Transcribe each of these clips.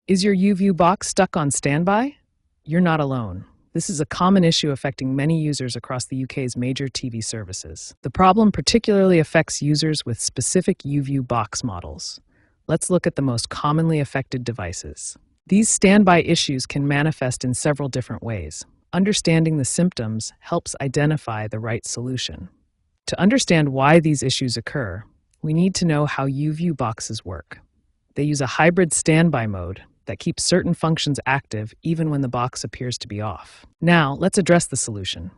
Is your YouView box stuck on standby? You're not alone. This is a common issue affecting many users across the UK's major TV services. The problem particularly affects users with specific YouView box models. Let's look at the most commonly affected devices. These standby issues can manifest in several different ways. Understanding the symptoms helps identify the right solution. To understand why these issues occur, we need to know how YouView boxes work. They use a hybrid standby mode that keeps certain functions active even when the box appears to be off. Now, let's address the solution.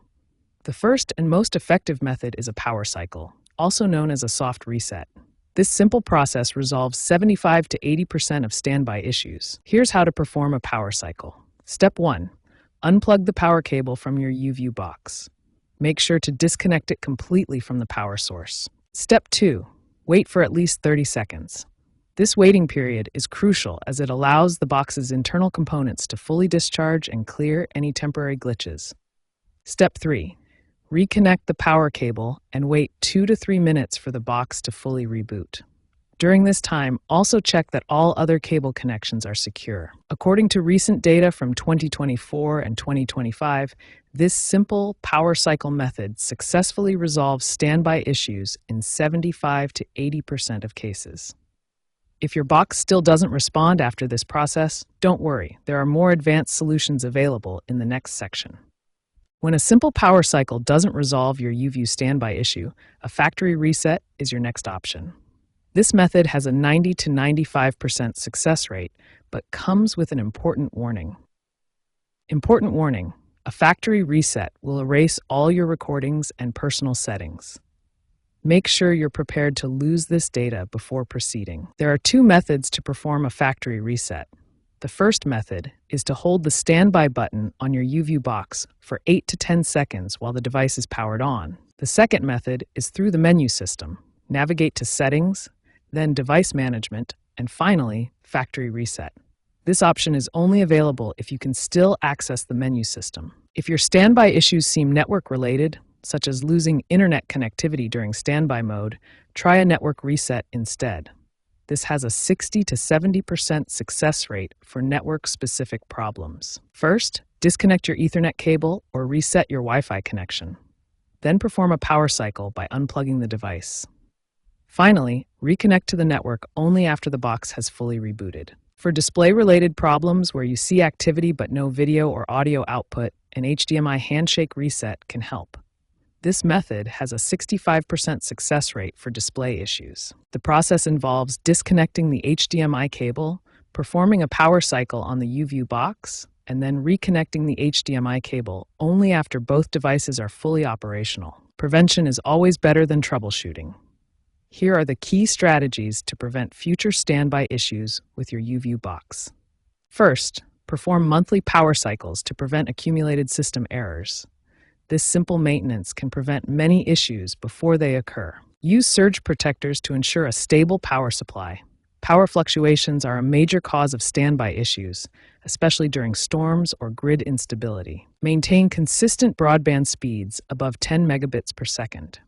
The first and most effective method is a power cycle, also known as a soft reset. This simple process resolves 75 to 80% of standby issues. Here's how to perform a power cycle. Step 1. Unplug the power cable from your YouView box. Make sure to disconnect it completely from the power source. Step 2. Wait for at least 30 seconds. This waiting period is crucial as it allows the box's internal components to fully discharge and clear any temporary glitches. Step 3. Reconnect the power cable and wait 2 to 3 minutes for the box to fully reboot. During this time, also check that all other cable connections are secure. According to recent data from 2024 and 2025, this simple power cycle method successfully resolves standby issues in 75 to 80% of cases. If your box still doesn't respond after this process, don't worry, there are more advanced solutions available in the next section. When a simple power cycle doesn't resolve your YouView standby issue, a factory reset is your next option. This method has a 90 to 95% success rate, but comes with an important warning. Important warning: a factory reset will erase all your recordings and personal settings. Make sure you're prepared to lose this data before proceeding. There are 2 methods to perform a factory reset. The first method is to hold the standby button on your YouView box for 8 to 10 seconds while the device is powered on. The second method is through the menu system. Navigate to Settings, then Device Management, and finally, Factory Reset. This option is only available if you can still access the menu system. If your standby issues seem network-related, such as losing internet connectivity during standby mode, try a network reset instead. This has a 60 to 70% success rate for network-specific problems. First, disconnect your Ethernet cable or reset your Wi-Fi connection. Then perform a power cycle by unplugging the device. Finally, reconnect to the network only after the box has fully rebooted. For display-related problems where you see activity but no video or audio output, an HDMI handshake reset can help. This method has a 65% success rate for display issues. The process involves disconnecting the HDMI cable, performing a power cycle on the YouView box, and then reconnecting the HDMI cable only after both devices are fully operational. Prevention is always better than troubleshooting. Here are the key strategies to prevent future standby issues with your YouView box. First, perform monthly power cycles to prevent accumulated system errors. This simple maintenance can prevent many issues before they occur. Use surge protectors to ensure a stable power supply. Power fluctuations are a major cause of standby issues, especially during storms or grid instability. Maintain consistent broadband speeds above 10 megabits per second.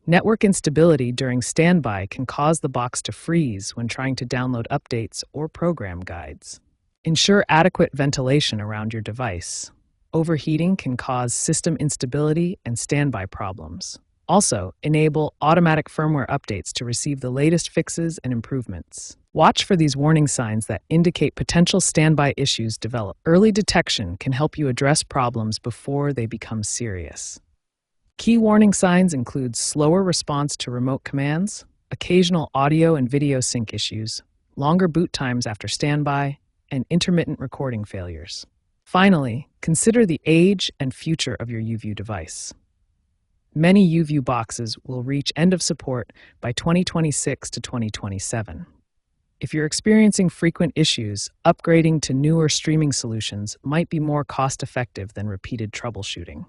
Network instability during standby can cause the box to freeze when trying to download updates or program guides. Ensure adequate ventilation around your device. Overheating can cause system instability and standby problems. Also, enable automatic firmware updates to receive the latest fixes and improvements. Watch for these warning signs that indicate potential standby issues develop. Early detection can help you address problems before they become serious. Key warning signs include slower response to remote commands, occasional audio and video sync issues, longer boot times after standby, and intermittent recording failures. Finally, consider the age and future of your YouView device. Many YouView boxes will reach end of support by 2026 to 2027. If you're experiencing frequent issues, upgrading to newer streaming solutions might be more cost-effective than repeated troubleshooting.